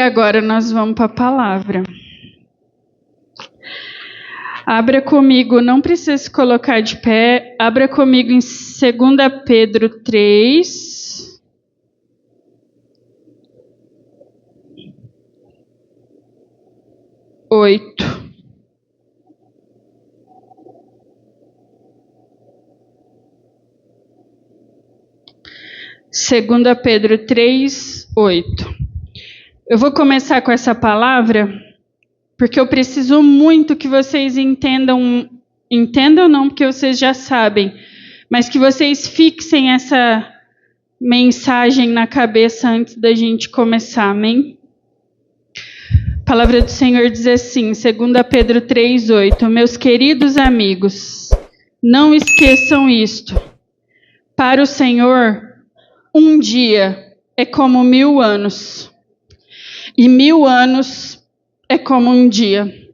agora nós vamos para a palavra. Abra comigo, não precisa se colocar de pé, abra comigo em 2 Pedro 3. Oito. Segunda Pedro 3, 8. Eu vou começar com essa palavra, porque eu preciso muito que vocês entendam não, porque vocês já sabem, mas que vocês fixem essa mensagem na cabeça antes da gente começar, amém? A palavra do Senhor diz assim, 2 Pedro 3, 8. Meus queridos amigos, não esqueçam isto. Para o Senhor, um dia é como 1000 anos, e 1000 anos é como um dia.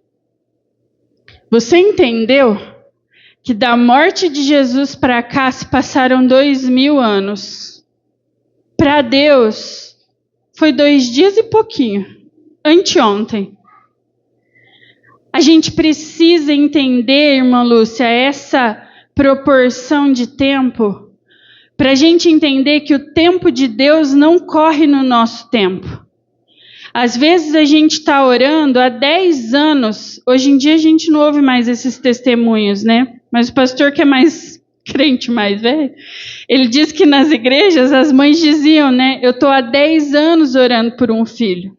Você entendeu que da morte de Jesus para cá se passaram 2000 anos? Para Deus, foi 2 dias e pouquinho, anteontem. A gente precisa entender, irmã Lúcia, essa proporção de tempo, para a gente entender que o tempo de Deus não corre no nosso tempo. Às vezes a gente está orando há 10 anos, hoje em dia a gente não ouve mais esses testemunhos, né? Mas o pastor que é mais crente, mais velho, ele diz que nas igrejas as mães diziam, né? Eu estou há 10 anos orando por um filho.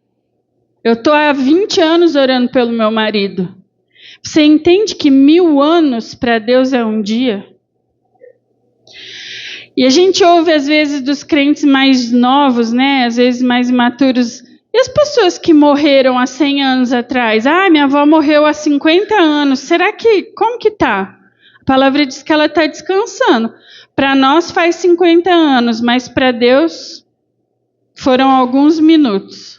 Eu estou há 20 anos orando pelo meu marido. Você entende que 1000 anos para Deus é um dia? E a gente ouve às vezes dos crentes mais novos, né? Às vezes mais imaturos. E as pessoas que morreram há 100 anos atrás? Minha avó morreu há 50 anos. Como que tá? A palavra diz que ela está descansando. Para nós faz 50 anos, mas para Deus foram alguns minutos.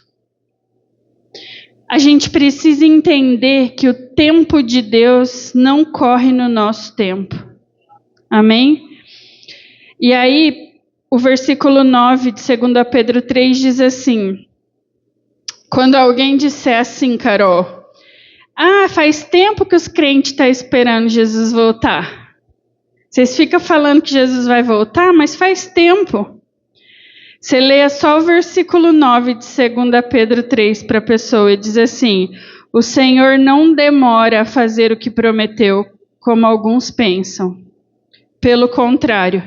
A gente precisa entender que o tempo de Deus não corre no nosso tempo. Amém? E aí, o versículo 9 de 2 Pedro 3 diz assim: quando alguém disser assim, Carol, faz tempo que os crentes estão esperando Jesus voltar. Vocês ficam falando que Jesus vai voltar, mas faz tempo. Você leia só o versículo 9 de 2 Pedro 3 para a pessoa e diz assim: o Senhor não demora a fazer o que prometeu, como alguns pensam. Pelo contrário,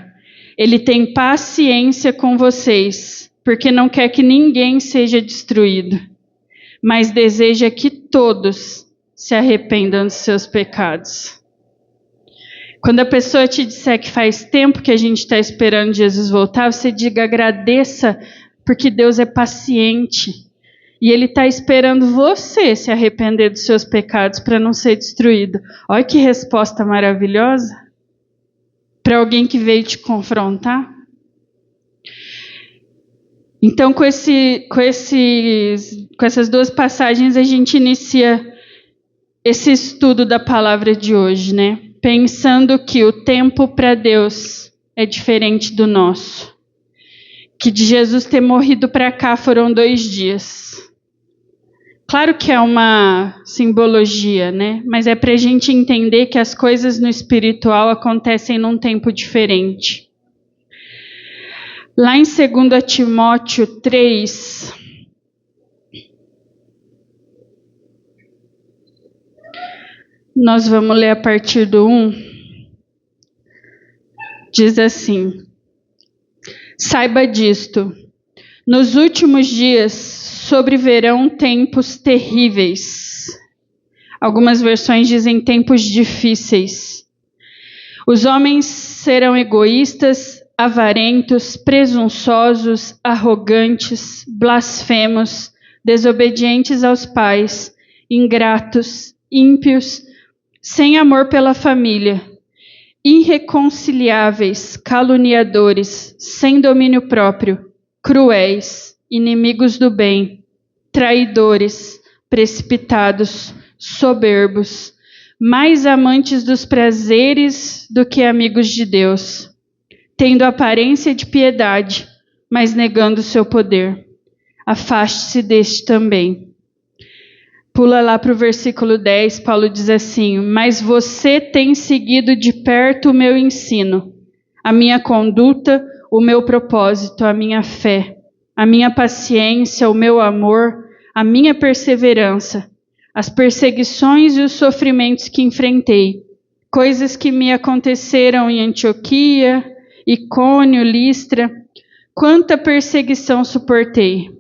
Ele tem paciência com vocês, porque não quer que ninguém seja destruído, mas deseja que todos se arrependam dos seus pecados. Quando a pessoa te disser que faz tempo que a gente está esperando Jesus voltar, você diga agradeça, porque Deus é paciente. E Ele está esperando você se arrepender dos seus pecados para não ser destruído. Olha que resposta maravilhosa para alguém que veio te confrontar. Então, com essas duas passagens, a gente inicia esse estudo da palavra de hoje, né? Pensando que o tempo para Deus é diferente do nosso. Que de Jesus ter morrido para cá foram 2 dias. Claro que é uma simbologia, né? Mas é para a gente entender que as coisas no espiritual acontecem num tempo diferente. Lá em 2 Timóteo 3, nós vamos ler a partir do 1. Diz assim: saiba disto, nos últimos dias sobrevirão tempos terríveis. Algumas versões dizem tempos difíceis. Os homens serão egoístas, avarentos, presunçosos, arrogantes, blasfemos, desobedientes aos pais, ingratos, ímpios, sem amor pela família, irreconciliáveis, caluniadores, sem domínio próprio, cruéis, inimigos do bem, traidores, precipitados, soberbos, mais amantes dos prazeres do que amigos de Deus, tendo aparência de piedade, mas negando o seu poder. afaste-se deste também. Pula lá para o versículo 10, Paulo diz assim: mas você tem seguido de perto o meu ensino, a minha conduta, o meu propósito, a minha fé, a minha paciência, o meu amor, a minha perseverança, as perseguições e os sofrimentos que enfrentei, coisas que me aconteceram em Antioquia, Icônio, Listra. Quanta perseguição suportei!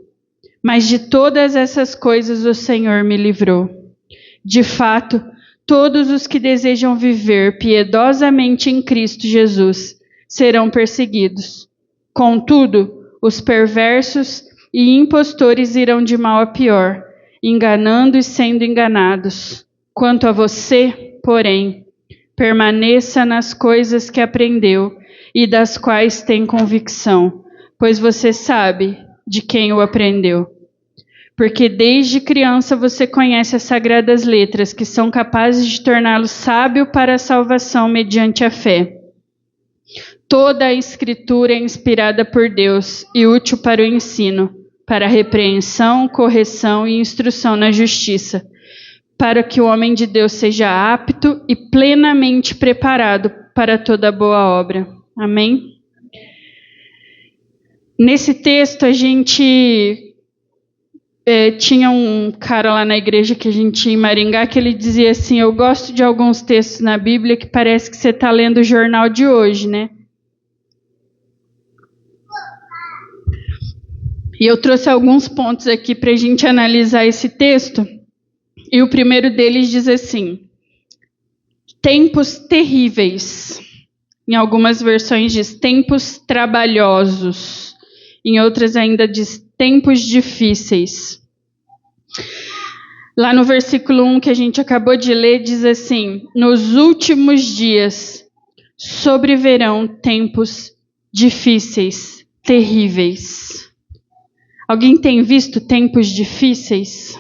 Mas de todas essas coisas o Senhor me livrou. De fato, todos os que desejam viver piedosamente em Cristo Jesus serão perseguidos. Contudo, os perversos e impostores irão de mal a pior, enganando e sendo enganados. Quanto a você, porém, permaneça nas coisas que aprendeu e das quais tem convicção, pois você sabe de quem o aprendeu. Porque desde criança você conhece as sagradas letras, que são capazes de torná-lo sábio para a salvação mediante a fé. Toda a Escritura é inspirada por Deus e útil para o ensino, para a repreensão, correção e instrução na justiça, para que o homem de Deus seja apto e plenamente preparado para toda boa obra. Amém? Nesse texto, a gente tinha um cara lá na igreja que a gente ia em Maringá, que ele dizia assim: eu gosto de alguns textos na Bíblia que parece que você está lendo o jornal de hoje, né? E eu trouxe alguns pontos aqui para a gente analisar esse texto. E o primeiro deles diz assim: tempos terríveis. Em algumas versões diz tempos trabalhosos. Em outras ainda diz tempos difíceis. Lá no versículo 1 que a gente acabou de ler, diz assim: nos últimos dias sobrevirão tempos difíceis, terríveis. Alguém tem visto tempos difíceis?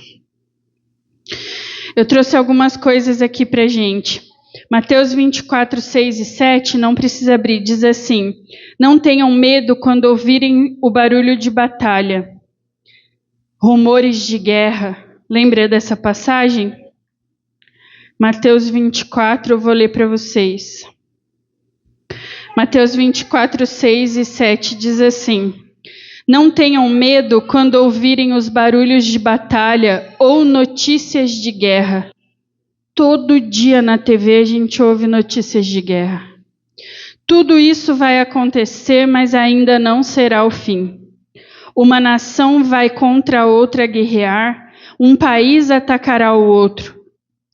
Eu trouxe algumas coisas aqui pra gente. Mateus 24, 6 e 7, não precisa abrir, diz assim: não tenham medo quando ouvirem o barulho de batalha, rumores de guerra. Lembra dessa passagem? Mateus 24, eu vou ler para vocês. Mateus 24, 6 e 7 diz assim: não tenham medo quando ouvirem os barulhos de batalha ou notícias de guerra. Todo dia na TV a gente ouve notícias de guerra. Tudo isso vai acontecer, mas ainda não será o fim. Uma nação vai contra a outra guerrear, um país atacará o outro.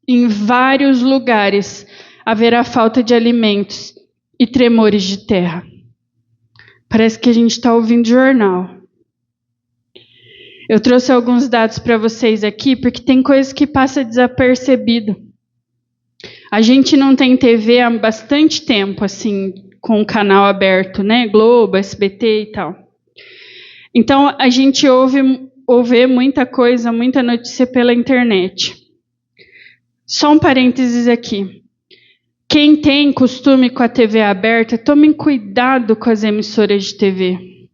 Em vários lugares haverá falta de alimentos e tremores de terra. Parece que a gente está ouvindo jornal. Eu trouxe alguns dados para vocês aqui, porque tem coisas que passam desapercebido. A gente não tem TV há bastante tempo, assim, com o canal aberto, né? Globo, SBT e tal. Então, a gente ouve muita coisa, muita notícia pela internet. Só um parênteses aqui. Quem tem costume com a TV aberta, tomem cuidado com as emissoras de TV.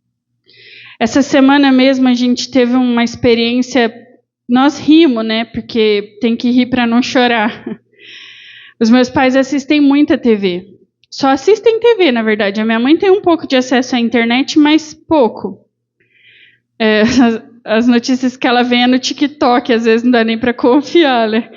Essa semana mesmo a gente teve uma experiência, nós rimos, né? Porque tem que rir para não chorar. Os meus pais assistem muita TV. Só assistem TV, na verdade. A minha mãe tem um pouco de acesso à internet, mas pouco. As notícias que ela vê é no TikTok, às vezes não dá nem para confiar, né?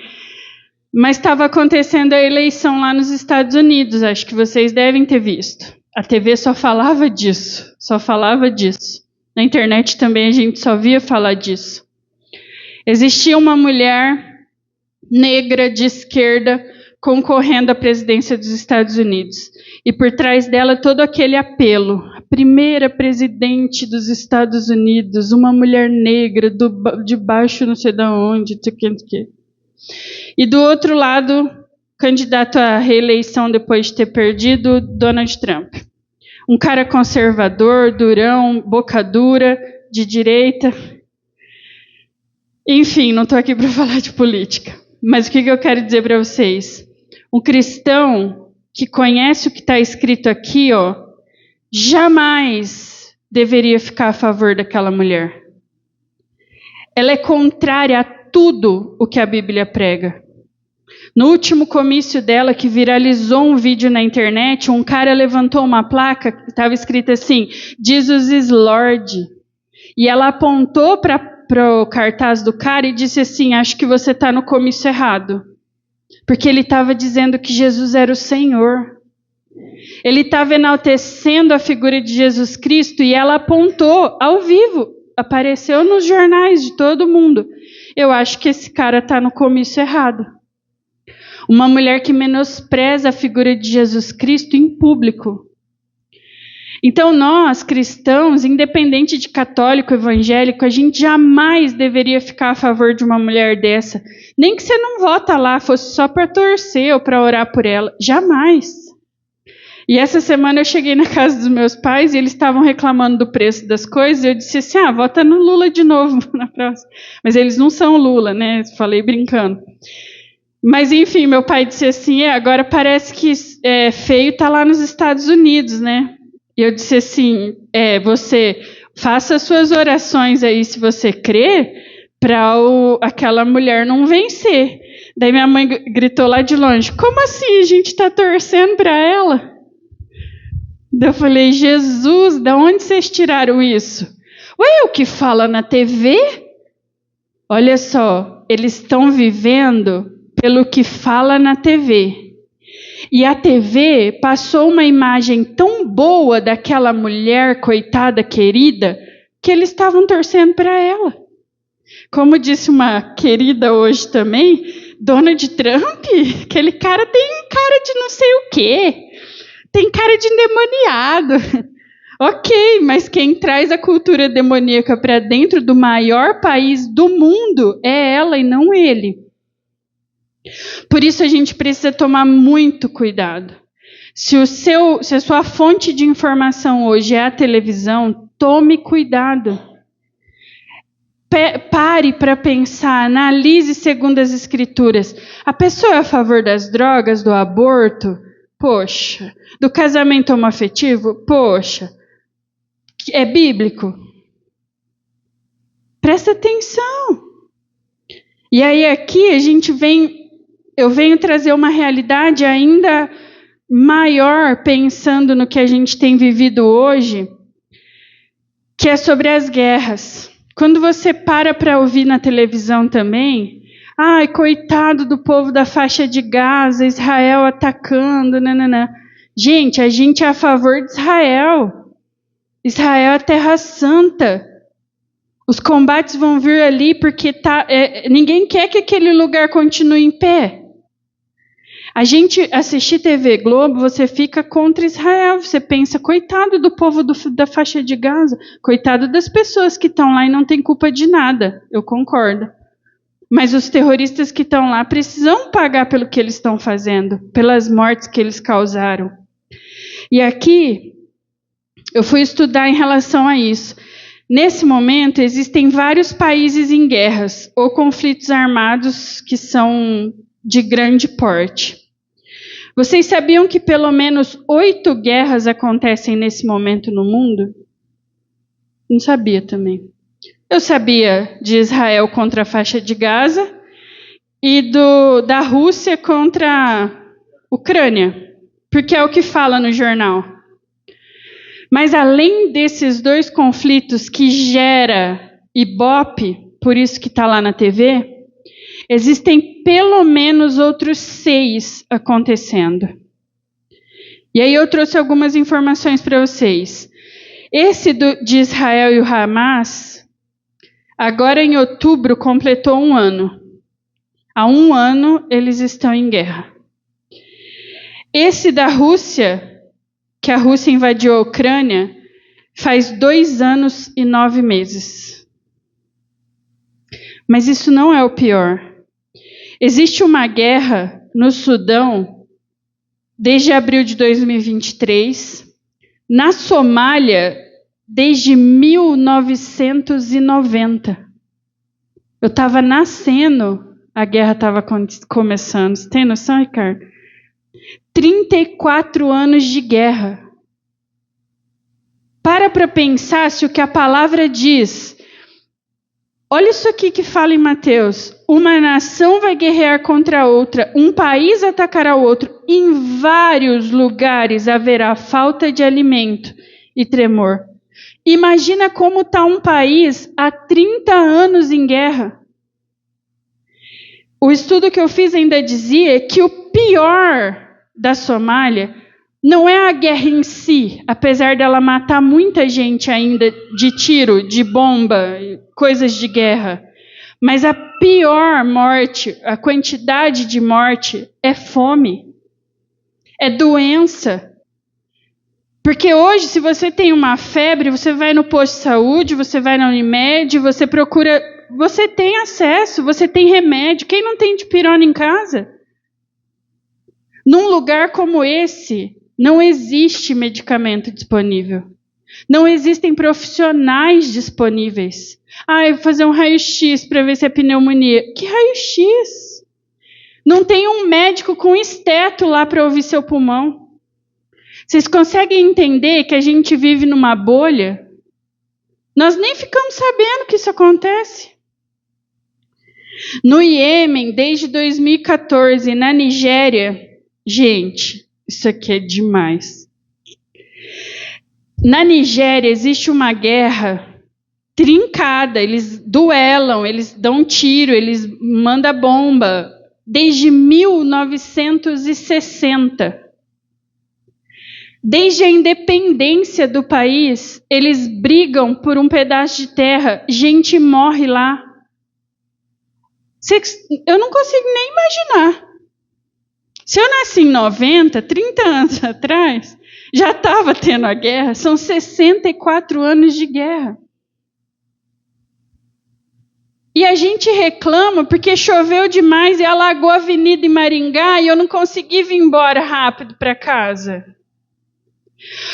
Mas estava acontecendo a eleição lá nos Estados Unidos, acho que vocês devem ter visto. A TV só falava disso, só falava disso. Na internet também a gente só via falar disso. Existia uma mulher negra de esquerda concorrendo à presidência dos Estados Unidos. E por trás dela todo aquele apelo. A primeira presidente dos Estados Unidos, uma mulher negra, de baixo não sei de onde, não sei o que. E do outro lado, candidato à reeleição depois de ter perdido, Donald Trump. Um cara conservador, durão, boca dura, de direita. Enfim, não estou aqui para falar de política. Mas o que eu quero dizer para vocês? Um cristão que conhece o que está escrito aqui, jamais deveria ficar a favor daquela mulher. ela é contrária a tudo o que a Bíblia prega. No último comício dela, que viralizou um vídeo na internet, um cara levantou uma placa que estava escrita assim, Jesus is Lord. E ela apontou para o cartaz do cara e disse assim, acho que você está no comício errado. Porque ele estava dizendo que Jesus era o Senhor. Ele estava enaltecendo a figura de Jesus Cristo e ela apontou ao vivo. Apareceu nos jornais de todo mundo. Eu acho que esse cara está no comício errado. Uma mulher que menospreza a figura de Jesus Cristo em público. Então nós, cristãos, independente de católico, evangélico, a gente jamais deveria ficar a favor de uma mulher dessa. Nem que você não vota lá, fosse só para torcer ou para orar por ela. Jamais. E essa semana eu cheguei na casa dos meus pais e eles estavam reclamando do preço das coisas. E eu disse assim, vota no Lula de novo na próxima. Mas eles não são Lula, né? Falei brincando. Mas enfim, meu pai disse assim, agora parece que feio tá lá nos Estados Unidos, né? E eu disse assim, você faça suas orações aí, se você crê, para aquela mulher não vencer. Daí minha mãe gritou lá de longe, como assim a gente está torcendo para ela? Daí eu falei, Jesus, da onde vocês tiraram isso? Ué, o que fala na TV? Olha só, eles estão vivendo pelo que fala na TV. E a TV passou uma imagem tão boa daquela mulher, coitada, querida, que eles estavam torcendo para ela. Como disse uma querida hoje também, Donald Trump, aquele cara tem cara de não sei o quê. Tem cara de endemoniado. Ok, mas quem traz a cultura demoníaca para dentro do maior país do mundo é ela e não ele. Por isso a gente precisa tomar muito cuidado. Se a sua fonte de informação hoje é a televisão, tome cuidado. Pare para pensar, analise segundo as Escrituras. A pessoa é a favor das drogas, do aborto? Poxa. Do casamento homoafetivo? Poxa. É bíblico? Presta atenção. E aí aqui eu venho trazer uma realidade ainda maior, pensando no que a gente tem vivido hoje, que é sobre as guerras. Quando você para ouvir na televisão também, coitado do povo da faixa de Gaza, Israel atacando, nananã. Gente, a gente é a favor de Israel. Israel é terra santa. Os combates vão vir ali porque ninguém quer que aquele lugar continue em pé. A gente assistir TV Globo, você fica contra Israel. Você pensa, coitado do povo da faixa de Gaza. Coitado das pessoas que estão lá e não têm culpa de nada. Eu concordo. Mas os terroristas que estão lá precisam pagar pelo que eles estão fazendo. Pelas mortes que eles causaram. E aqui, eu fui estudar em relação a isso. Nesse momento, existem vários países em guerras ou conflitos armados que são de grande porte. Vocês sabiam que pelo menos 8 guerras acontecem nesse momento no mundo? Não sabia também. Eu sabia de Israel contra a faixa de Gaza e da Rússia contra a Ucrânia, porque é o que fala no jornal. Mas além desses 2 conflitos que gera Ibope, por isso que está lá na TV, existem pelo menos outros 6 acontecendo. E aí eu trouxe algumas informações para vocês. Esse de Israel e o Hamas, agora em outubro, completou 1 ano. Há 1 ano eles estão em guerra. Esse da Rússia, que a Rússia invadiu a Ucrânia, faz 2 anos e 9 meses. Mas isso não é o pior. Existe uma guerra no Sudão desde abril de 2023, na Somália desde 1990. Eu estava nascendo, a guerra estava começando. Você tem noção, Ricardo? 34 anos de guerra. Para pensar se o que a palavra diz Olha isso aqui que fala em Mateus. Uma nação vai guerrear contra a outra, um país atacará o outro. Em vários lugares haverá falta de alimento e tremor. Imagina como está um país há 30 anos em guerra. O estudo que eu fiz ainda dizia que o pior da Somália não é a guerra em si, apesar dela matar muita gente ainda de tiro, de bomba, coisas de guerra. Mas a pior morte, a quantidade de morte é fome, é doença. Porque hoje, se você tem uma febre, você vai no posto de saúde, você vai na Unimed, você procura, você tem acesso, você tem remédio. Quem não tem dipirona em casa? Num lugar como esse, não existe medicamento disponível. Não existem profissionais disponíveis. Eu vou fazer um raio-x para ver se é pneumonia. Que raio-x? Não tem um médico com esteto lá para ouvir seu pulmão. Vocês conseguem entender que a gente vive numa bolha? Nós nem ficamos sabendo que isso acontece. No Iêmen, desde 2014, na Nigéria, gente, isso aqui é demais. Na Nigéria existe uma guerra trincada, eles duelam, eles dão tiro, eles mandam bomba, desde 1960. Desde a independência do país, eles brigam por um pedaço de terra, gente morre lá. Eu não consigo nem imaginar. Se eu nasci em 90, 30 anos atrás, já estava tendo a guerra, são 64 anos de guerra. E a gente reclama porque choveu demais e alagou a avenida em Maringá e eu não consegui vir embora rápido para casa.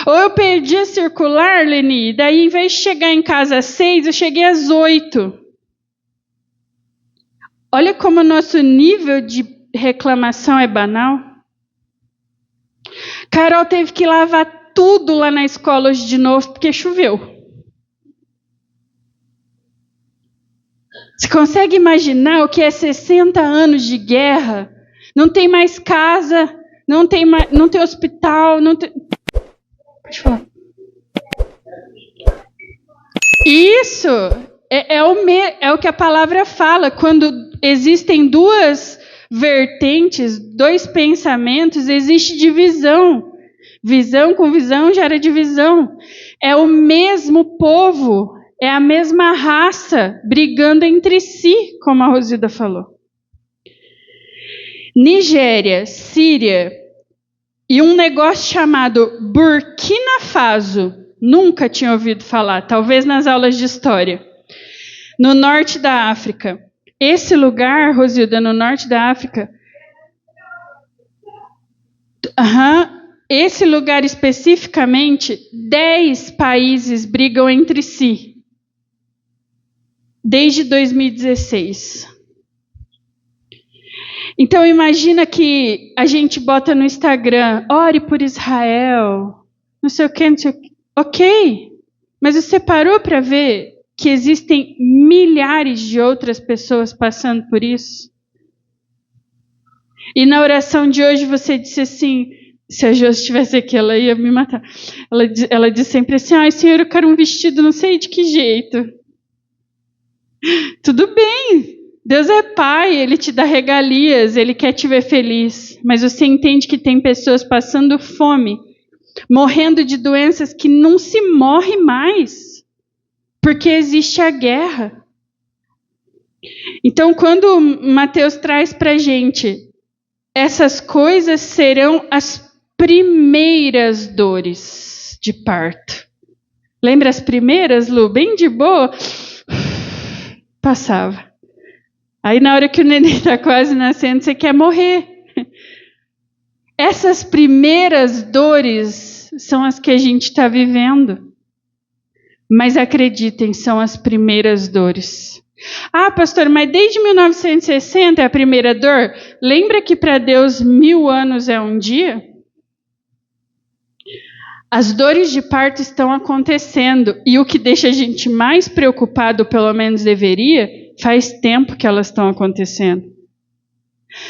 Ou eu perdi a circular, Leni, daí em vez de chegar em casa às 6, eu cheguei às 8. Olha como o nosso nível de reclamação é banal. Carol teve que lavar tudo lá na escola hoje de novo porque choveu. Você consegue imaginar o que é 60 anos de guerra? Não tem mais casa, não tem hospital, não tem... Pode falar. Isso é o que a palavra fala. Quando existem duas vertentes, dois pensamentos, existe divisão. Visão com visão gera divisão. É o mesmo povo, é a mesma raça brigando entre si, como a Rosilda falou. Nigéria, Síria e um negócio chamado Burkina Faso. Nunca tinha ouvido falar, talvez nas aulas de história. No norte da África. Esse lugar, Rosilda, no norte da África, esse lugar especificamente, 10 países brigam entre si. Desde 2016. Então imagina que a gente bota no Instagram, ore por Israel, não sei o que, não sei o que. Ok, mas você parou para ver que existem milhares de outras pessoas passando por isso? E na oração de hoje você disse assim, se a Josi estivesse aqui, ela ia me matar. Ela disse sempre assim, Senhor, eu quero um vestido, não sei de que jeito. Tudo bem, Deus é pai, Ele te dá regalias, Ele quer te ver feliz. Mas você entende que tem pessoas passando fome, morrendo de doenças que não se morre mais, porque existe a guerra. Então, quando Mateus traz para a gente, essas coisas serão as primeiras dores de parto. Lembra as primeiras, Lu? Bem de boa, passava. Aí na hora que o neném está quase nascendo, você quer morrer. Essas primeiras dores são as que a gente está vivendo. Mas acreditem, são as primeiras dores. Pastor, mas desde 1960 é a primeira dor? Lembra que para Deus 1000 anos é um dia? As dores de parto estão acontecendo, e o que deixa a gente mais preocupado, pelo menos deveria, faz tempo que elas estão acontecendo.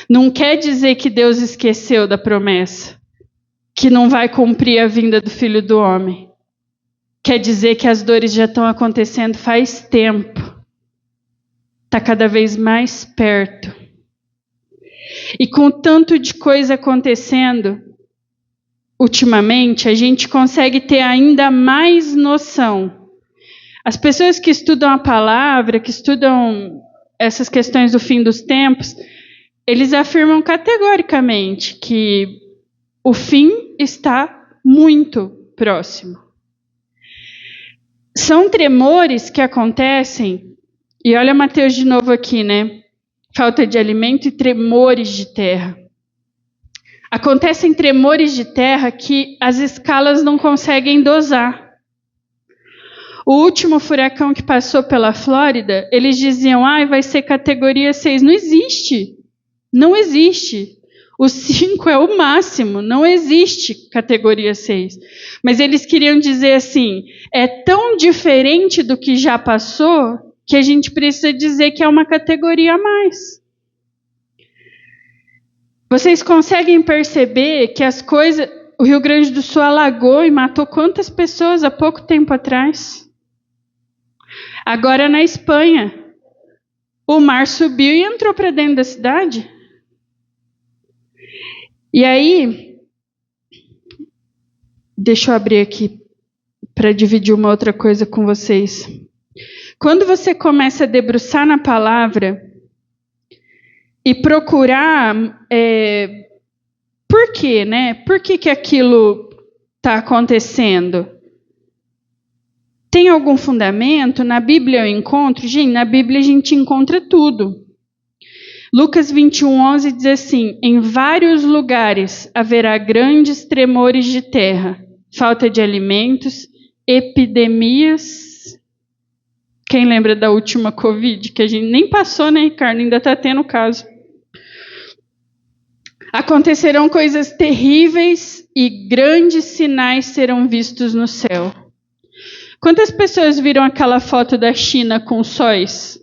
Não quer dizer que Deus esqueceu da promessa, que não vai cumprir a vinda do Filho do Homem. Quer dizer que as dores já estão acontecendo faz tempo. Está cada vez mais perto. E com tanto de coisa acontecendo, ultimamente, a gente consegue ter ainda mais noção. As pessoas que estudam a palavra, que estudam essas questões do fim dos tempos, eles afirmam categoricamente que o fim está muito próximo. São tremores que acontecem, e olha Mateus de novo aqui, né? Falta de alimento e tremores de terra. Acontecem tremores de terra que as escalas não conseguem dosar. O último furacão que passou pela Flórida, eles diziam, vai ser categoria 6. Não existe. Não existe. O 5 é o máximo. Não existe categoria 6. Mas eles queriam dizer assim, é tão diferente do que já passou que a gente precisa dizer que é uma categoria a mais. Vocês conseguem perceber que as coisas... O Rio Grande do Sul alagou e matou quantas pessoas há pouco tempo atrás? Agora na Espanha, o mar subiu e entrou para dentro da cidade. E aí, deixa eu abrir aqui para dividir uma outra coisa com vocês. Quando você começa a debruçar na palavra e procurar por quê, né? Por que aquilo está acontecendo? Tem algum fundamento? Na Bíblia eu encontro? Gente, na Bíblia a gente encontra tudo. Lucas 21:11 diz assim, em vários lugares haverá grandes tremores de terra, falta de alimentos, epidemias. Quem lembra da última Covid, que a gente nem passou, né, Ricardo? Ainda está tendo caso. Acontecerão coisas terríveis e grandes sinais serão vistos no céu. Quantas pessoas viram aquela foto da China com sóis?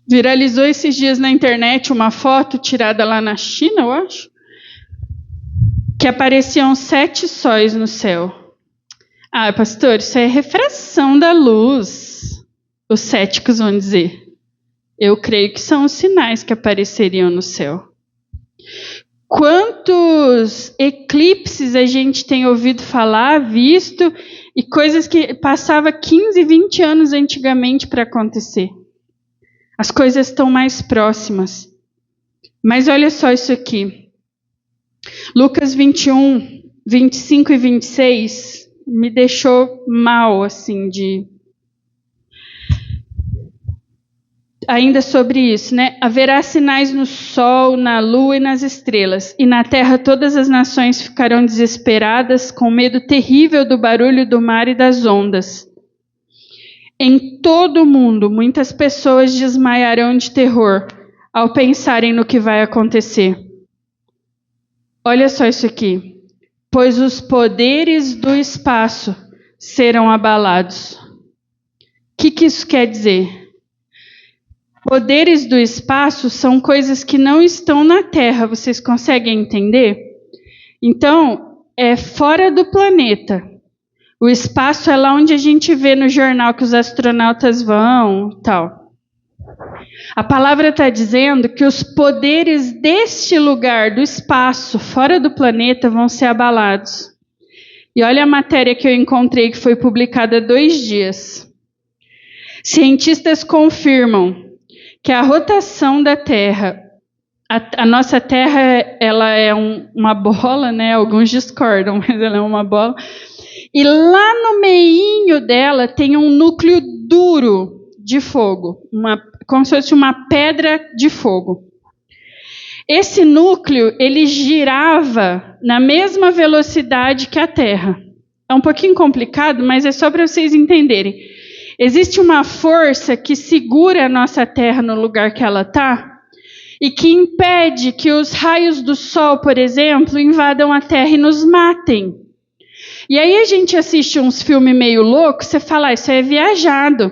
Viralizou esses dias na internet uma foto tirada lá na China, eu acho, que apareciam 7 sóis no céu. Pastor, isso é refração da luz. Os céticos vão dizer. Eu creio que são os sinais que apareceriam no céu. Quantos eclipses a gente tem ouvido falar, visto, e coisas que passava 15, 20 anos antigamente para acontecer. As coisas estão mais próximas. Mas olha só isso aqui. Lucas 21, 25 e 26 me deixou mal, assim, ainda sobre isso, né? Haverá sinais no sol, na lua e nas estrelas, e na terra todas as nações ficarão desesperadas, com medo terrível do barulho do mar e das ondas. Em todo o mundo, muitas pessoas desmaiarão de terror ao pensarem no que vai acontecer. Olha só isso aqui. Pois os poderes do espaço serão abalados. O que isso quer dizer? Poderes do espaço são coisas que não estão na Terra. Vocês conseguem entender? Então, é fora do planeta. O espaço é lá onde a gente vê no jornal que os astronautas vão e tal. A palavra está dizendo que os poderes deste lugar, do espaço, fora do planeta, vão ser abalados. E olha a matéria que eu encontrei, que foi publicada há 2 dias. Cientistas confirmam que a rotação da Terra, a nossa Terra, ela é uma bola, né? Alguns discordam, mas ela é uma bola. E lá no meinho dela tem um núcleo duro de fogo, como se fosse uma pedra de fogo. Esse núcleo, ele girava na mesma velocidade que a Terra. É um pouquinho complicado, mas é só para vocês entenderem. Existe uma força que segura a nossa Terra no lugar que ela está e que impede que os raios do Sol, por exemplo, invadam a Terra e nos matem. E aí a gente assiste uns filmes meio loucos, você fala, isso é viajado.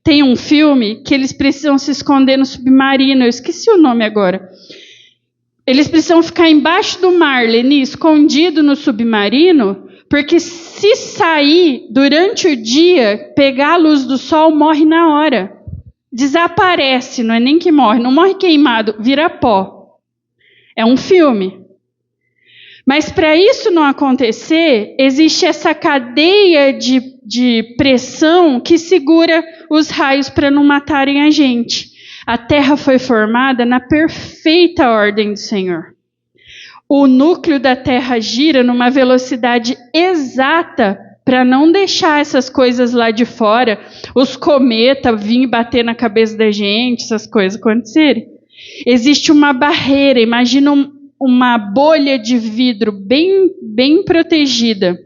Tem um filme que eles precisam se esconder no submarino, eu esqueci o nome agora. Eles precisam ficar embaixo do mar, Leni, escondido no submarino, porque se sair durante o dia, pegar a luz do sol, morre na hora. Desaparece, não é nem que morre, não morre queimado, vira pó. É um filme. Mas para isso não acontecer, existe essa cadeia de pressão que segura os raios para não matarem a gente. A Terra foi formada na perfeita ordem do Senhor. O núcleo da Terra gira numa velocidade exata para não deixar essas coisas lá de fora, os cometas virem bater na cabeça da gente, essas coisas acontecerem. Existe uma barreira, imagina uma bolha de vidro bem protegida.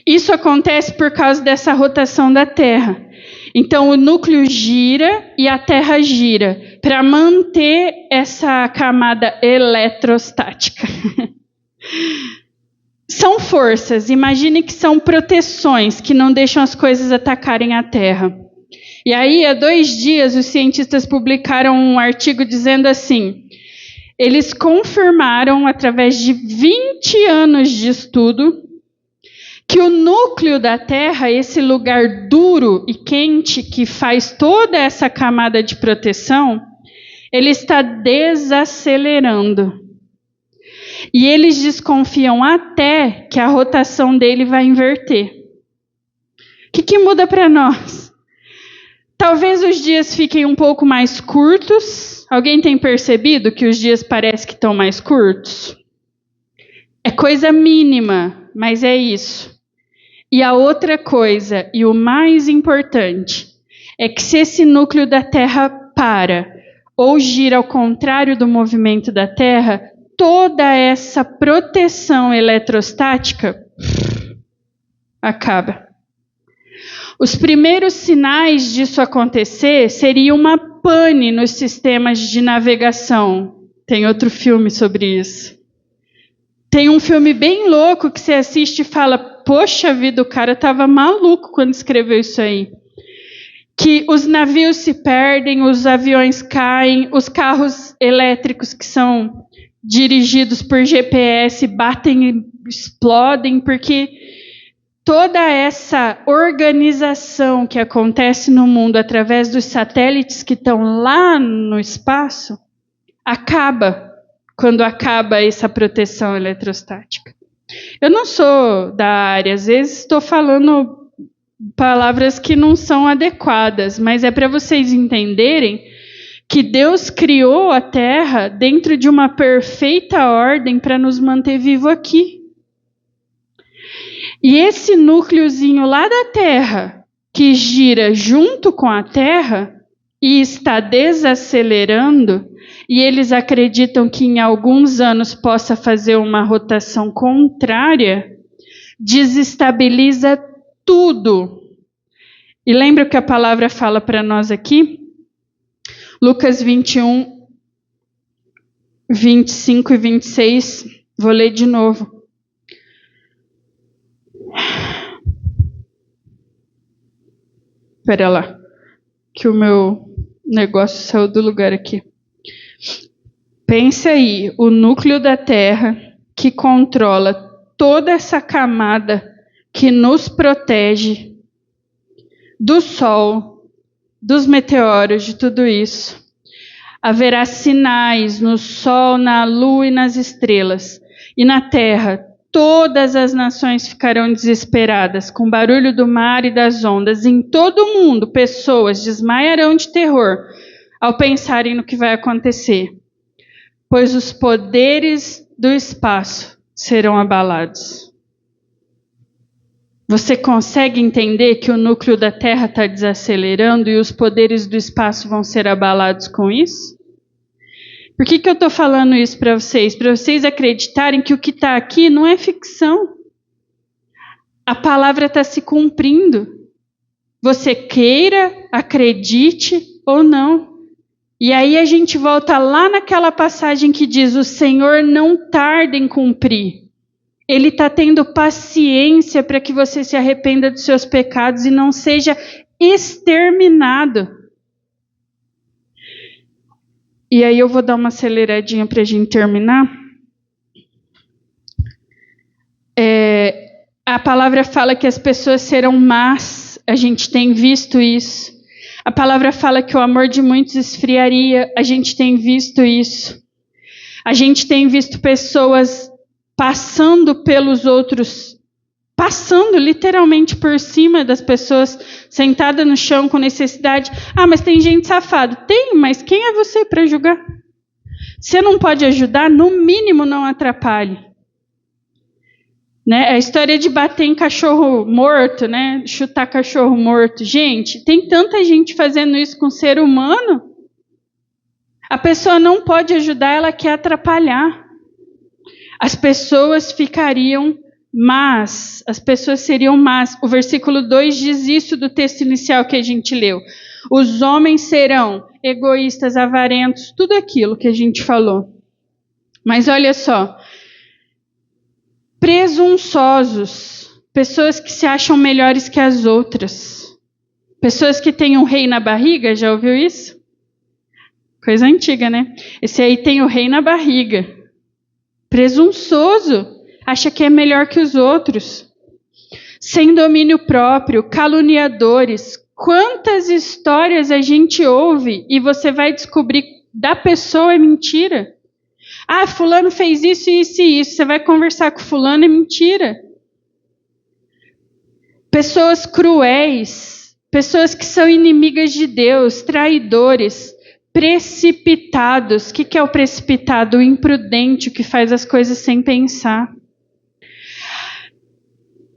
Isso acontece por causa dessa rotação da Terra. Então, o núcleo gira e a Terra gira para manter essa camada eletrostática. São forças, imagine que são proteções que não deixam as coisas atacarem a Terra. E aí, há 2 dias, os cientistas publicaram um artigo dizendo assim: eles confirmaram, através de 20 anos de estudo, que o núcleo da Terra, esse lugar duro e quente que faz toda essa camada de proteção, ele está desacelerando. E eles desconfiam até que a rotação dele vai inverter. O que muda para nós? Talvez os dias fiquem um pouco mais curtos. Alguém tem percebido que os dias parecem que estão mais curtos? É coisa mínima, mas é isso. E a outra coisa, e o mais importante, é que se esse núcleo da Terra para, ou gira ao contrário do movimento da Terra, toda essa proteção eletrostática acaba. Os primeiros sinais disso acontecer seria uma pane nos sistemas de navegação. Tem outro filme sobre isso. Tem um filme bem louco que você assiste e fala, poxa vida, o cara estava maluco quando escreveu isso aí. Que os navios se perdem, os aviões caem, os carros elétricos que são dirigidos por GPS batem e explodem, porque toda essa organização que acontece no mundo através dos satélites que estão lá no espaço, acaba quando acaba essa proteção eletrostática. Eu não sou da área, às vezes estou falando palavras que não são adequadas, mas é para vocês entenderem que Deus criou a Terra dentro de uma perfeita ordem para nos manter vivos aqui. E esse núcleozinho lá da Terra, que gira junto com a Terra e está desacelerando, e eles acreditam que em alguns anos possa fazer uma rotação contrária, desestabiliza tudo. E lembra o que a palavra fala para nós aqui? Lucas 21, 25 e 26. Vou ler de novo. Espera lá, que o meu negócio saiu do lugar aqui. Pense aí, o núcleo da Terra que controla toda essa camada que nos protege do Sol, dos meteoros, de tudo isso. Haverá sinais no Sol, na Lua e nas estrelas. E na Terra, todas as nações ficarão desesperadas, com o barulho do mar e das ondas. Em todo o mundo, pessoas desmaiarão de terror ao pensarem no que vai acontecer, pois os poderes do espaço serão abalados. Você consegue entender que o núcleo da Terra está desacelerando e os poderes do espaço vão ser abalados com isso? Por que eu estou falando isso para vocês? Para vocês acreditarem que o que está aqui não é ficção. A palavra está se cumprindo. Você queira, acredite ou não. E aí a gente volta lá naquela passagem que diz: o Senhor não tarda em cumprir Ele está tendo paciência para que você se arrependa dos seus pecados e não seja exterminado. E aí eu vou dar uma aceleradinha para a gente terminar. A palavra fala que as pessoas serão más, a gente tem visto isso. A palavra fala que o amor de muitos esfriaria, a gente tem visto isso. A gente tem visto pessoas passando pelos outros, passando literalmente por cima das pessoas, sentada no chão com necessidade. Ah, mas tem gente safada. Tem, mas quem é você para julgar? Você não pode ajudar, no mínimo não atrapalhe. Né? A história de bater em cachorro morto, né? Chutar cachorro morto. Gente, tem tanta gente fazendo isso com ser humano. A pessoa não pode ajudar, ela quer atrapalhar. As pessoas ficariam más, as pessoas seriam más. O versículo 2 diz isso do texto inicial que a gente leu. Os homens serão egoístas, avarentos, tudo aquilo que a gente falou. Mas olha só, presunçosos, pessoas que se acham melhores que as outras, pessoas que têm um rei na barriga, já ouviu isso? Coisa antiga, né? Esse aí tem o rei na barriga. Presunçoso, acha que é melhor que os outros. Sem domínio próprio, caluniadores. Quantas histórias a gente ouve e você vai descobrir da pessoa é mentira. Ah, fulano fez isso, isso e isso. Você vai conversar com fulano, é mentira. Pessoas cruéis, pessoas que são inimigas de Deus, traidores, precipitados. O que é o precipitado? O imprudente, o que faz as coisas sem pensar.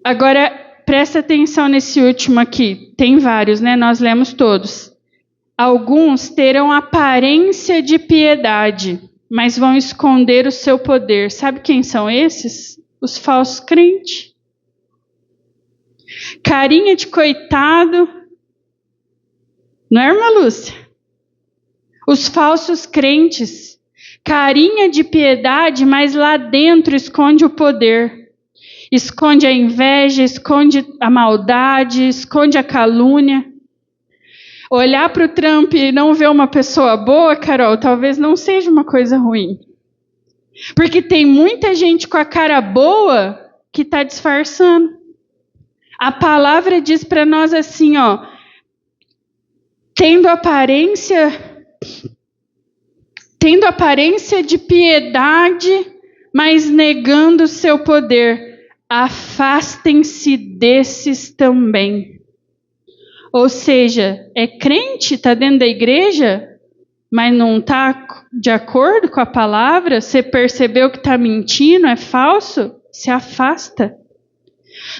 Agora, presta atenção nesse último aqui. Tem vários, né? Nós lemos todos. Alguns terão aparência de piedade, mas vão esconder o seu poder. Sabe quem são esses? Os falsos crentes. Carinha de coitado. Não é, irmã Lúcia? Os falsos crentes. Carinha de piedade, mas lá dentro esconde o poder. Esconde a inveja, esconde a maldade, esconde a calúnia. Olhar para o Trump e não ver uma pessoa boa, Carol, talvez não seja uma coisa ruim. Porque tem muita gente com a cara boa que está disfarçando. A palavra diz para nós assim, ó, tendo aparência de piedade, mas negando o seu poder. Afastem-se desses também. Ou seja, é crente, está dentro da igreja, mas não está de acordo com a palavra, você percebeu que está mentindo, é falso, se afasta.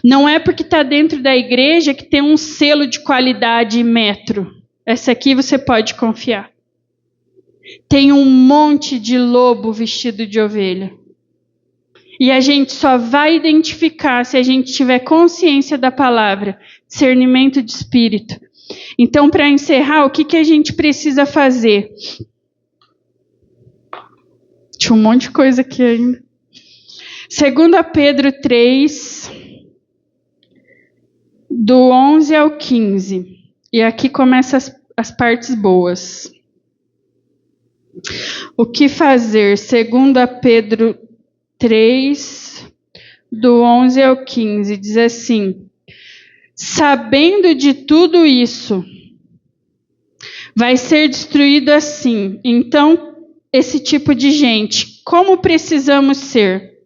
Não é porque está dentro da igreja que tem um selo de qualidade e metro. Essa aqui você pode confiar. Tem um monte de lobo vestido de ovelha. E a gente só vai identificar se a gente tiver consciência da palavra, discernimento de espírito. Então, para encerrar, o que a gente precisa fazer? Tinha um monte de coisa aqui ainda. 2 Pedro 3, do 11 ao 15. E aqui começam as partes boas. O que fazer? 2 Pedro 3, do 11 ao 15, diz assim: sabendo de tudo isso, vai ser destruído assim. Então, esse tipo de gente, como precisamos ser?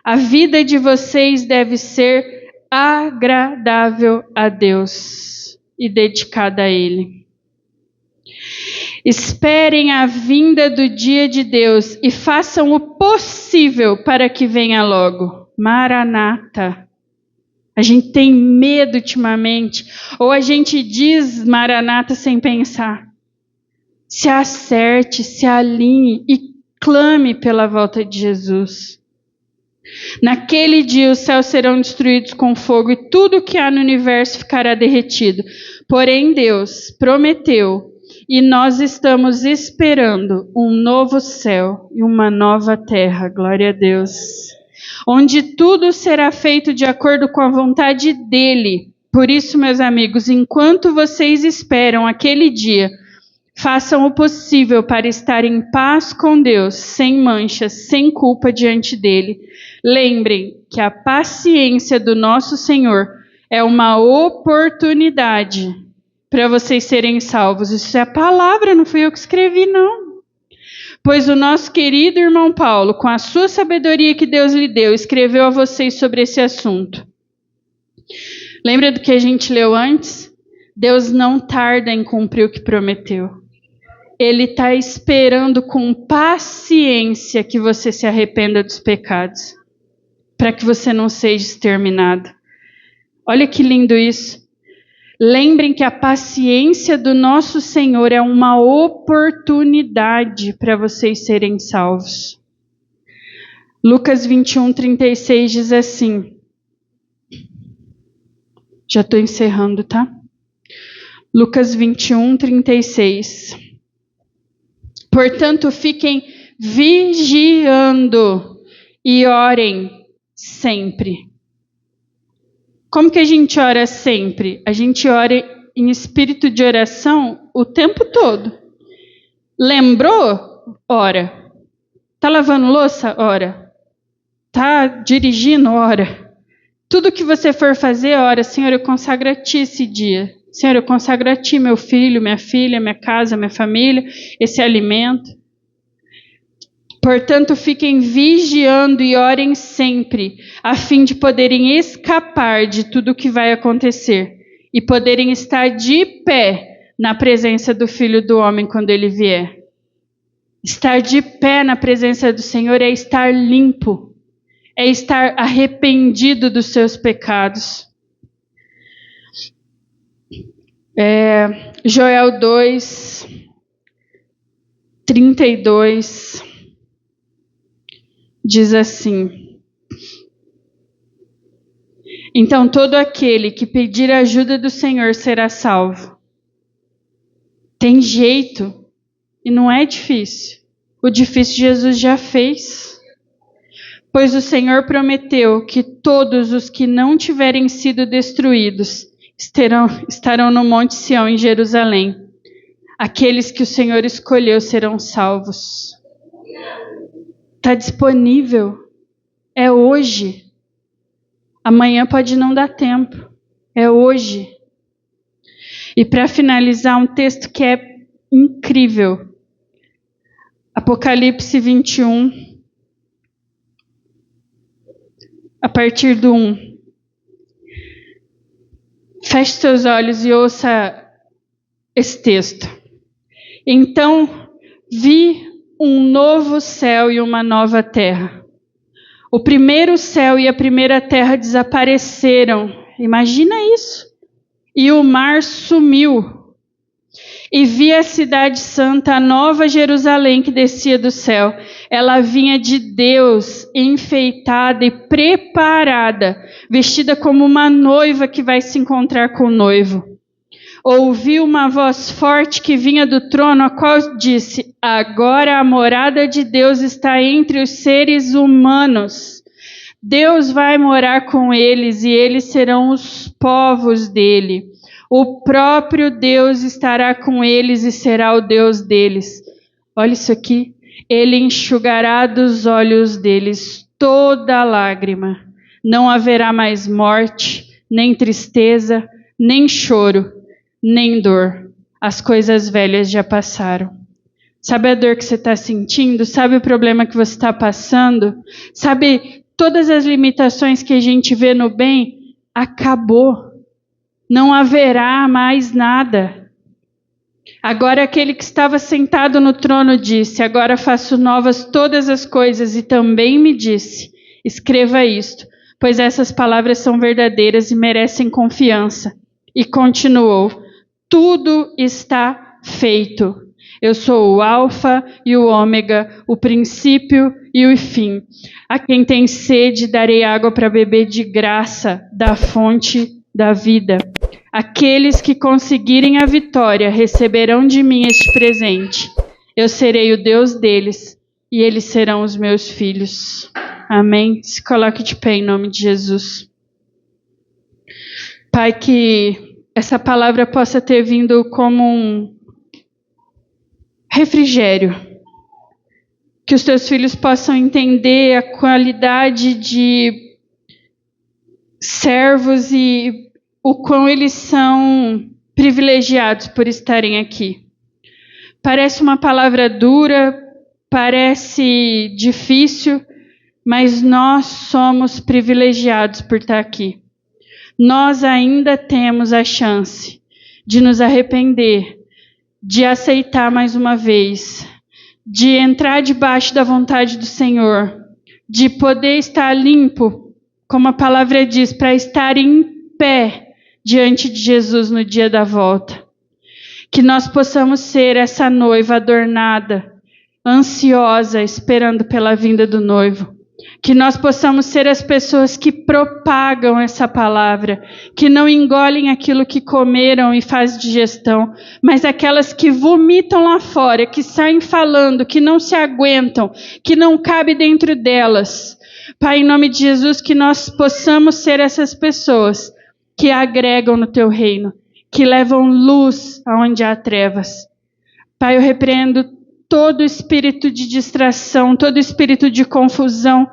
A vida de vocês deve ser agradável a Deus e dedicada a Ele. Esperem a vinda do dia de Deus e façam o possível para que venha logo. Maranata. A gente tem medo ultimamente, ou a gente diz Maranata sem pensar. Se acerte, se alinhe e clame pela volta de Jesus. Naquele dia os céus serão destruídos com fogo e tudo que há no universo ficará derretido. Porém Deus prometeu e nós estamos esperando um novo céu e uma nova terra. Glória a Deus. onde tudo será feito de acordo com a vontade dele. Por isso, meus amigos, enquanto vocês esperam aquele dia, façam o possível para estar em paz com Deus, sem manchas, sem culpa diante dele. Lembrem que a paciência do nosso Senhor é uma oportunidade para vocês serem salvos. Isso é a palavra, não fui eu que escrevi, não. Pois o nosso querido irmão Paulo, com a sua sabedoria que Deus lhe deu, escreveu a vocês sobre esse assunto. Lembra do que a gente leu antes? Deus não tarda em cumprir o que prometeu. Ele está esperando com paciência que você se arrependa dos pecados, para que você não seja exterminado. Olha que lindo isso. Lembrem que a paciência do nosso Senhor é uma oportunidade para vocês serem salvos. Lucas 21:36 diz assim. Já estou encerrando, tá? Lucas 21:36. Portanto, fiquem vigiando e orem sempre. Como que a gente ora sempre? A gente ora em espírito de oração o tempo todo. Lembrou? Ora. Tá lavando louça? Ora. Tá dirigindo? Ora. Tudo que você for fazer, ora, Senhor, eu consagro a Ti esse dia. Senhor, eu consagro a Ti, meu filho, minha filha, minha casa, minha família, esse alimento. Portanto, fiquem vigiando e orem sempre, a fim de poderem escapar de tudo o que vai acontecer e poderem estar de pé na presença do Filho do Homem quando Ele vier. Estar de pé na presença do Senhor é estar limpo. É estar arrependido dos seus pecados. Joel 2:32 diz assim: então todo aquele que pedir a ajuda do Senhor será salvo. Tem jeito e não é difícil. O difícil Jesus já fez. Pois o Senhor prometeu que todos os que não tiverem sido destruídos estarão no Monte Sião, em Jerusalém. Aqueles que o Senhor escolheu serão salvos. Está disponível. É hoje. Amanhã pode não dar tempo. É hoje. E para finalizar, um texto que é incrível. Apocalipse 21. A partir do 1. Feche seus olhos e ouça esse texto. Então vi um novo céu e uma nova terra. O primeiro céu e a primeira terra desapareceram. Imagina isso. E o mar sumiu. E vi a cidade santa, a nova Jerusalém, que descia do céu. Ela vinha de Deus, enfeitada e preparada, vestida como uma noiva que vai se encontrar com o noivo. Ouvi uma voz forte que vinha do trono, a qual disse: agora a morada de Deus está entre os seres humanos. Deus vai morar com eles e eles serão os povos dele. O próprio Deus estará com eles e será o Deus deles. Olha isso aqui. Ele enxugará dos olhos deles toda lágrima. Não haverá mais morte, nem tristeza, nem choro, nem dor. As coisas velhas já passaram. Sabe a dor que você está sentindo? Sabe o problema que você está passando? Sabe todas as limitações que a gente vê no bem? Acabou. Não haverá mais nada. Agora aquele que estava sentado no trono disse: agora faço novas todas as coisas, e também me disse: escreva isto, pois essas palavras são verdadeiras e merecem confiança. E continuou: tudo está feito. Eu sou o Alfa e o Ômega, o princípio e o fim. A quem tem sede darei água para beber de graça da fonte da vida. Aqueles que conseguirem a vitória receberão de mim este presente. Eu serei o Deus deles e eles serão os meus filhos. Amém. Se coloque de pé em nome de Jesus. Pai, que essa palavra possa ter vindo como um refrigério. Que os teus filhos possam entender a qualidade de servos e o quão eles são privilegiados por estarem aqui. Parece uma palavra dura, parece difícil, mas nós somos privilegiados por estar aqui. Nós ainda temos a chance de nos arrepender, de aceitar mais uma vez, de entrar debaixo da vontade do Senhor, de poder estar limpo, como a palavra diz, para estar em pé diante de Jesus no dia da volta. Que nós possamos ser essa noiva adornada, ansiosa, esperando pela vinda do noivo. Que nós possamos ser as pessoas que propagam essa palavra, que não engolem aquilo que comeram e fazem digestão, mas aquelas que vomitam lá fora, que saem falando, que não se aguentam, que não cabe dentro delas. Pai, em nome de Jesus, que nós possamos ser essas pessoas que agregam no teu reino, que levam luz aonde há trevas. Pai, eu repreendo todo espírito de distração, todo espírito de confusão,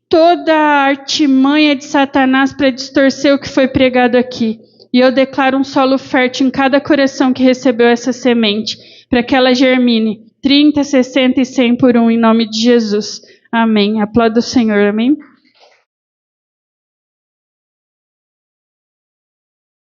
toda a artimanha de Satanás para distorcer o que foi pregado aqui. E eu declaro um solo fértil em cada coração que recebeu essa semente, para que ela germine 30, 60 e 100 por um, em nome de Jesus. Amém. Aplauda o Senhor, amém.